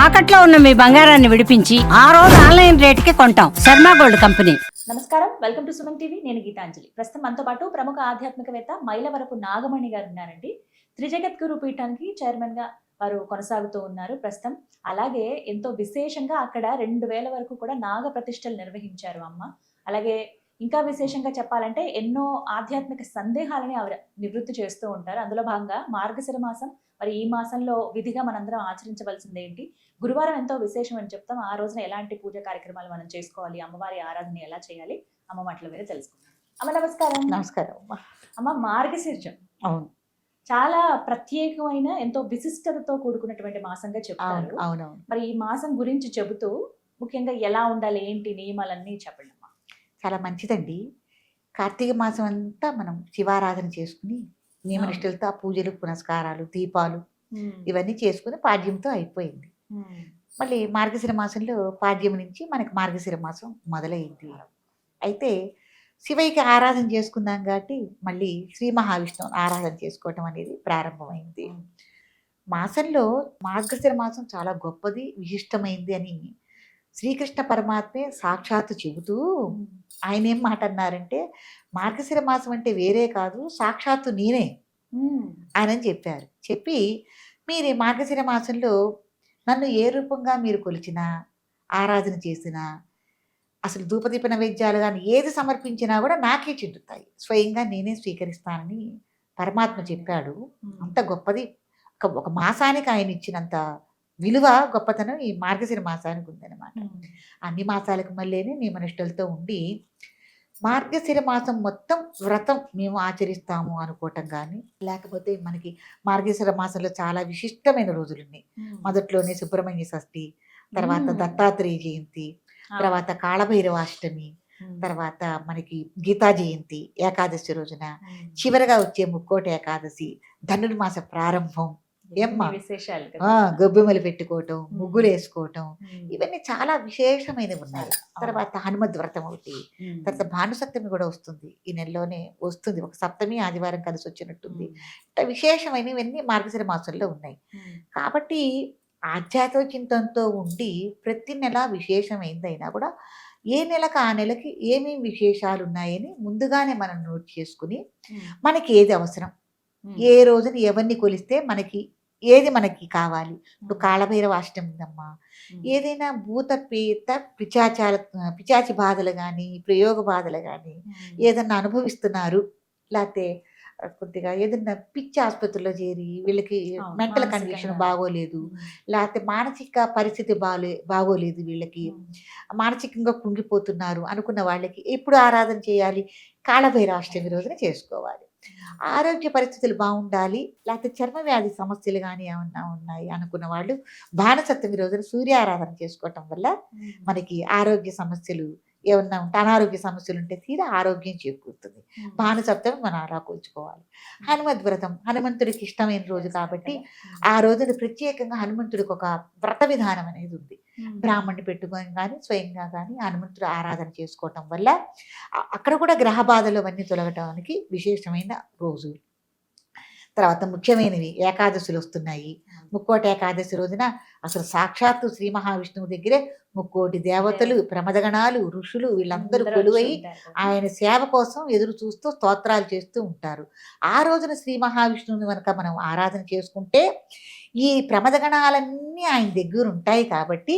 తాకట్లో ఉన్న మీ బంగారాన్ని విడిపించి ఆ రోజు ఆన్లైన్ రేటుకి కొంటాం. Sharma gold company. నమస్కారం, వెల్కమ్ టు సుమన్ టీవీ. నేను గీతాంజలి. ప్రస్తుతం మనతో పాటు ప్రముఖ ఆధ్యాత్మికవేత్త మైలవరపు నాగమణి గారు ఉన్నారండి. త్రిజగద్గురు పీఠానికి చైర్మన్ గా వారు కొనసాగుతూ ఉన్నారు ప్రస్తుతం. అలాగే ఎంతో విశేషంగా అక్కడ 2000 వరకు కూడా నాగ ప్రతిష్టలు నిర్వహించారు అమ్మ. అలాగే ఇంకా విశేషంగా చెప్పాలంటే ఎన్నో ఆధ్యాత్మిక సందేహాలని ఆవిడ నివృత్తి చేస్తూ ఉంటారు. అందులో భాగంగా మార్గశిర మాసం, మరి ఈ మాసంలో విధిగా మనందరం ఆచరించవలసింది ఏంటి, గురువారం ఎంతో విశేషం అని చెప్తాం. ఆ రోజున ఎలాంటి పూజ కార్యక్రమాలు మనం చేసుకోవాలి, అమ్మవారి ఆరాధన ఎలా చేయాలి, అమ్మ మాటల మీద తెలుసుకుందాం. అమ్మ నమస్కారం. నమస్కారం అమ్మా. అమ్మ, మార్గశిర్జం అవును చాలా ప్రత్యేకమైన ఎంతో విశిష్టతతో కూడుకున్నటువంటి మాసంగా చెప్తారు. అవునవును. మరి ఈ మాసం గురించి చెబుతూ ముఖ్యంగా ఎలా ఉండాలి, ఏంటి నియమాలన్నీ చెప్పండి అమ్మా. చాలా మంచిదండి. కార్తీక మాసం అంతా మనం శివారాధన చేసుకుని నియమనిష్టలతో ఆ పూజలు పునస్కారాలు దీపాలు ఇవన్నీ చేసుకుని పాడ్యంతో అయిపోయింది. మళ్ళీ మార్గశిర మాసంలో పాడ్యం నుంచి మనకి మార్గశిర మాసం మొదలైంది. అయితే శివయ్యకి ఆరాధన చేసుకున్నాం కాబట్టి మళ్ళీ శ్రీ మహావిష్ణువు ఆరాధన చేసుకోవటం అనేది ప్రారంభమైంది. మాసంలో మార్గశిర మాసం చాలా గొప్పది, విశిష్టమైంది అని శ్రీకృష్ణ పరమాత్మే సాక్షాత్తు చెబుతూ ఆయన ఏం మాట అన్నారంటే, మార్గశిర మాసం అంటే వేరే కాదు, సాక్షాత్తు నేనే ఆయన చెప్పారు. చెప్పి మీరు ఈ మార్గశిర మాసంలో నన్ను ఏ రూపంగా మీరు కొలిచినా ఆరాధన చేసినా అసలు ధూపదీప నైవేద్యాలు కానీ ఏది సమర్పించినా కూడా నాకే చెందుతాయి, స్వయంగా నేనే స్వీకరిస్తానని పరమాత్మ చెప్పాడు. అంత గొప్పది. ఒక మాసానికి ఆయన ఇచ్చినంత విలువ గొప్పతనం ఈ మార్గశిర మాసానికి ఉందన్నమాట. అన్ని మాసాలకు మళ్ళీనే నియమనిష్టలతో ఉండి మార్గశిర మాసం మొత్తం వ్రతం మేము ఆచరిస్తాము అనుకోవటం కానీ, లేకపోతే మనకి మార్గశిర మాసంలో చాలా విశిష్టమైన రోజులు ఉన్నాయి. మొదట్లోనే సుబ్రహ్మణ్య షష్ఠి, తర్వాత దత్తాత్రేయ జయంతి, తర్వాత కాళభైరవాష్టమి, తర్వాత మనకి గీతా జయంతి ఏకాదశి రోజున, చివరగా వచ్చే ముక్కోటి ఏకాదశి, ధనుర్మాస ప్రారంభం, విశేషాలు గొబ్బెమ్మలు పెట్టుకోవటం, ముగ్గులు వేసుకోవటం, ఇవన్నీ చాలా విశేషమైనవి ఉన్నాయి. తర్వాత హనుమద్ వ్రతం ఒకటి, తర్వాత భానుసప్తమి కూడా వస్తుంది, ఈ నెలలోనే వస్తుంది. ఒక సప్తమి ఆదివారం కలిసి వచ్చినట్టుంది. ఇట్లా విశేషమైనవన్నీ మార్గశిర మాసంలో ఉన్నాయి. కాబట్టి ఆధ్యాత్మిక చింతనతో ఉండి ప్రతి నెల విశేషమైందైనా కూడా ఏ నెలకు ఆ నెలకి ఏమేమి విశేషాలు ఉన్నాయని ముందుగానే మనం నోట్ చేసుకుని మనకి ఏది అవసరం, ఏ రోజున ఎవరిని కొలిస్తే మనకి ఏది మనకి కావాలి. ఇప్పుడు కాళభైరవ అష్టమి ఉందమ్మా, ఏదైనా భూత పేత పిచాచి బాధలు కానీ ప్రయోగ బాధలు కానీ ఏదన్నా అనుభవిస్తున్నారు, లేకపోతే కొద్దిగా ఏదన్నా పిచ్చి ఆసుపత్రిలో చేరి వీళ్ళకి మెంటల్ కండిషన్ బాగోలేదు, లేకపోతే మానసిక పరిస్థితి బాగోలేదు, వీళ్ళకి మానసికంగా కుంగిపోతున్నారు అనుకున్న వాళ్ళకి ఎప్పుడు ఆరాధన చేయాలి, కాళభైరవ అష్టమి రోజున చేసుకోవాలి. ఆరోగ్య పరిస్థితులు బాగుండాలి, లేకపోతే చర్మ వ్యాధి సమస్యలు కానీ ఏమన్నా ఉన్నాయి అనుకున్న వాళ్ళు భానుసప్తమి రోజున సూర్యారాధన చేసుకోవటం వల్ల మనకి ఆరోగ్య సమస్యలు ఏమన్నా ఉంటే, అనారోగ్య సమస్యలు ఉంటే తీరా ఆరోగ్యం చేకూరుతుంది. భానుసప్తమి మనం అలా కూర్చుకోవాలి. హనుమద్ వ్రతం హనుమంతుడికి ఇష్టమైన రోజు కాబట్టి ఆ రోజున ప్రత్యేకంగా హనుమంతుడికి ఒక వ్రత విధానం అనేది ఉంది. బ్రాహ్మణ్ణి పెట్టుకొని కానీ స్వయంగా కానీ హనుమంతుడు ఆరాధన చేసుకోవటం వల్ల అక్కడ కూడా గ్రహ బాధలు అవన్నీ తొలగటానికి విశేషమైన రోజు. తర్వాత ముఖ్యమైనవి ఏకాదశులు వస్తున్నాయి. ముక్కోటి ఏకాదశి రోజున అసలు సాక్షాత్తు శ్రీ మహావిష్ణువు దగ్గరే ముక్కోటి దేవతలు, ప్రమదగణాలు, ఋషులు వీళ్ళందరూ కొలువై ఆయన సేవ కోసం ఎదురు చూస్తూ స్తోత్రాలు చేస్తూ ఉంటారు. ఆ రోజున శ్రీ మహావిష్ణువుని కనుక మనం ఆరాధన చేసుకుంటే ఈ ప్రమదగణాలన్నీ ఆయన దగ్గర ఉంటాయి కాబట్టి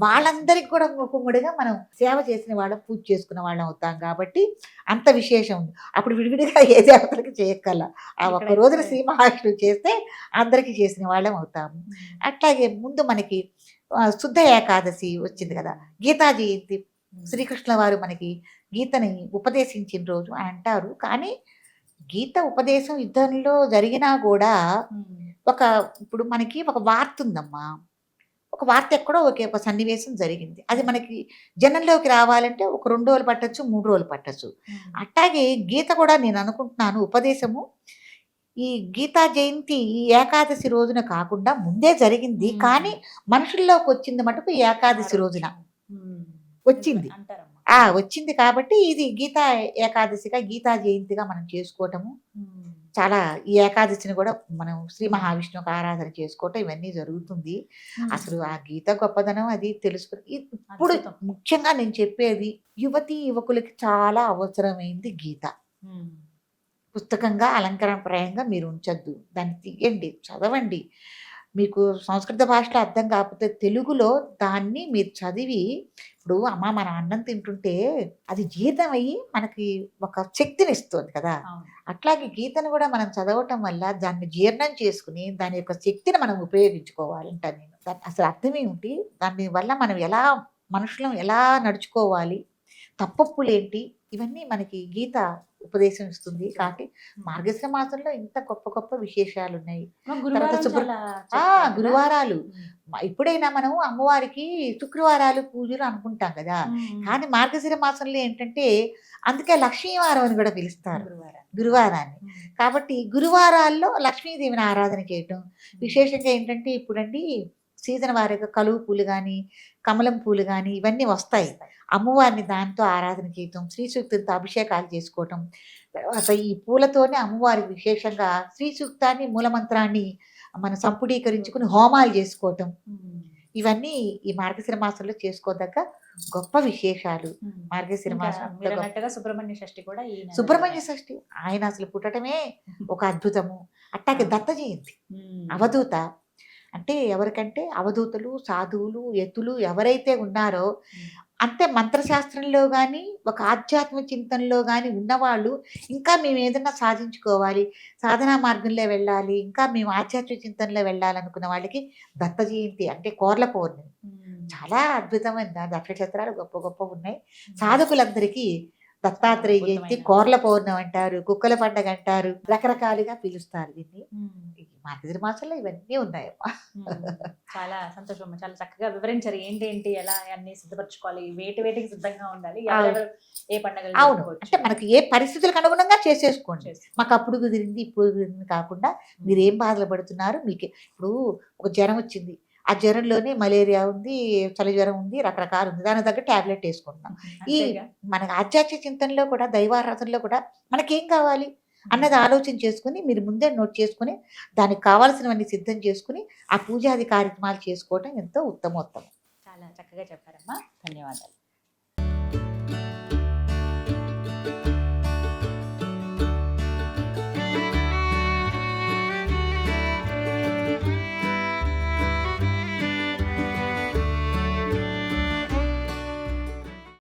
వాళ్ళందరికీ కూడా ముఖముడిగా మనం సేవ చేసిన వాళ్ళం, పూజ చేసుకున్న వాళ్ళం అవుతాం. కాబట్టి అంత విశేషం ఉంది. అప్పుడు విడివిడిగా ఏ దేవతలకి చేయక్కల, ఆ ఒక్క రోజున శ్రీ మహావిష్ణువు చేస్తే అందరికీ చేసిన వాళ్ళం అవుతాము. అట్లాగే ముందు మనకి శుద్ధ ఏకాదశి వచ్చింది కదా, గీతా జయంతి, శ్రీకృష్ణ వారు మనకి గీతని ఉపదేశించిన రోజు అని అంటారు. కానీ గీత ఉపదేశం యుద్ధంలో జరిగినా కూడా ఇప్పుడు మనకి ఒక వార్త ఉందమ్మా, ఒక వార్త ఎక్కడో ఒక సన్నివేశం జరిగింది, అది మనకి జనంలోకి రావాలంటే ఒక 2 రోజులు పట్టచ్చు, 3 రోజులు పట్టచ్చు. అట్లాగే గీత కూడా నేను అనుకుంటున్నాను ఉపదేశము ఈ గీతా జయంతి ఈ ఏకాదశి రోజున కాకుండా ముందే జరిగింది, కానీ మనుషుల్లోకి వచ్చింది మటుకు ఏకాదశి రోజున వచ్చింది. వచ్చింది కాబట్టి ఇది గీతా ఏకాదశిగా గీతా జయంతిగా మనం చేసుకోవటము చాలా ఈ ఏకాదశిని కూడా మనం శ్రీ మహావిష్ణువుకి ఆరాధన చేసుకోవటం ఇవన్నీ జరుగుతుంది. అసలు ఆ గీత గొప్పదనం అది తెలుసుకుని ఇప్పుడు అద్భుతం. ముఖ్యంగా నేను చెప్పేది యువతీ యువకులకి చాలా అవసరమైంది గీత. ఉమ్. పుస్తకంగా అలంకరణప్రాయంగా మీరు ఉంచొద్దు. దాన్ని తీయండి, చదవండి. మీకు సంస్కృత భాషలో అర్థం కాకపోతే తెలుగులో దాన్ని మీరు చదివి ఇప్పుడు అమ్మ మన అన్నం తింటుంటే అది జీర్ణమయ్యి మనకి ఒక శక్తినిస్తుంది కదా! అవును. అట్లాగే గీతను కూడా మనం చదవటం వల్ల దాన్ని జీర్ణం చేసుకుని దాని యొక్క శక్తిని మనం ఉపయోగించుకోవాలంట నేను. దాని అసలు అర్థం ఏమిటి? దాని వల్ల మనం ఎలా మనుషులం ఎలా నడుచుకోవాలి? తప్పొప్పులేంటి? ఇవన్నీ మనకి గీత ఉపదేశం ఇస్తుంది. కాబట్టి మార్గశిర మాసంలో ఇంత గొప్ప గొప్ప విశేషాలున్నాయి. అమ్మ, గురువారం శుభ్ర చాలా ఆ! చెప్తారు కదా. గురువారాలు. ఉమ్. ఎప్పుడైనా మనం అమ్మవారికి శుక్రవారాలు పూజలు అనుకుంటాం కదా! ఉమ్. కానీ మార్గశిర మాసంలో ఏంటంటే అందుకే లక్ష్మీవారం అని కూడా పిలుస్తారు గురువారం. గురువారాన్ని. ఉమ్. కాబట్టి గురువారాల్లో లక్ష్మీదేవిని ఆరాధన చేయటం. విశేషంగా ఏంటంటే ఇప్పుడండి సీజన్ వారీగా కలువ పూలు గానీ, కమలం పూలు గానీ ఇవన్నీ వస్తాయి. అమ్మవారిని దాంతో ఆరాధన చేయటం, శ్రీ సూక్తంతో అభిషేకాలు చేసుకోవటం. తర్వాత ఈ పూలతోనే అమ్మవారికి విశేషంగా శ్రీ సూక్తాన్ని, మూలమంత్రాన్ని మనం సంపుడీకరించుకుని హోమాలు చేసుకోవటం. ఉమ్. ఇవన్నీ ఈ మార్గశిర మాసంలో చేసుకోదగ్గ గొప్ప విశేషాలు. ఉమ్. మార్గశిర ఇంకా మాసం అంత మీరు గొప్ప. అన్నట్టుగా సుబ్రహ్మణ్య షష్ఠి కూడా ఈ నెలలోనే. సుబ్రహ్మణ్య షష్ఠి ఆయన అసలు పుట్టటమే ఒక అద్భుతము. అట్టాగే దత్త జయంతి, ఉమ్. అవధూత. అంటే ఎవరికంటే అవధూతలు, సాధువులు, యతులు ఎవరైతే ఉన్నారో ఉమ్. అంటే మంత్రశాస్త్రంలో గానీ, ఒక ఆధ్యాత్మ చింతనలో గానీ ఉన్నవాళ్ళు ఇంకా మేము ఏదన్నా సాధించుకోవాలి, సాధనా మార్గంలో వెళ్ళాలి, ఇంకా మేము ఆధ్యాత్మిక చింతనలో వెళ్ళాలనుకున్న వాళ్ళకి దత్త జయంతి అంటే కోర్ల పౌర్ణమి ఉమ్. చాలా అద్భుతమైన నక్షత్రాలు గొప్ప గొప్పవున్నాయి. సాధకులందరికీ దత్తాత్రేయ జయంతి, అద్భుతమైన. కోర్ల పౌర్ణమి అంటారు, కుక్కల పండగ అంటారు, రకరకాలుగా పిలుస్తారు దీన్ని. ఉమ్. ఈ మార్గశిర మాసంలో ఇవన్నీ ఉన్నాయమ్మా. ఉమ్. చాలా సంతోషం అమ్మ. చాలా చక్కగా వివరించారు ఏంటి ఎలా అన్ని సిద్ధపరచుకోవాలి, వేటికి సిద్ధంగా ఉండాలి, ఎవరెవరు ఏ పండుగలు అవును, జరుపుకోవచ్చు. అంటే మనకి ఏ పరిస్థితులకు అనుగుణంగా చేసేసుకోండి. చేసి. మాకు అప్పుడు కుదిరింది ఇప్పుడు కుదిరింది కాకుండా మీరు ఏం బాధలు పడుతున్నారు, మీకు ఇప్పుడు ఒక జ్వరం వచ్చింది, ఆ జ్వరంలోనే మలేరియా ఉంది, చలి జ్వరం ఉంది, రకరకాలు ఉంది, దానికి తగ్గ టాబ్లెట్ వేసుకుంటున్నాం. ఈ అంతేగా. మన ఆధ్యాత్మిక చింతనలో కూడా దైవారాధనలో కూడా మనకేం కావాలి అన్నది ఆలోచన చేసుకుని మీరు ముందే నోట్ చేసుకుని దానికి కావాల్సినవన్నీ సిద్ధం చేసుకుని ఆ పూజాది కార్యక్రమాలు చేసుకోవటం ఎంతో ఉత్తమోత్తమం. చాలా చక్కగా చెప్పారమ్మా. ధన్యవాదాలు.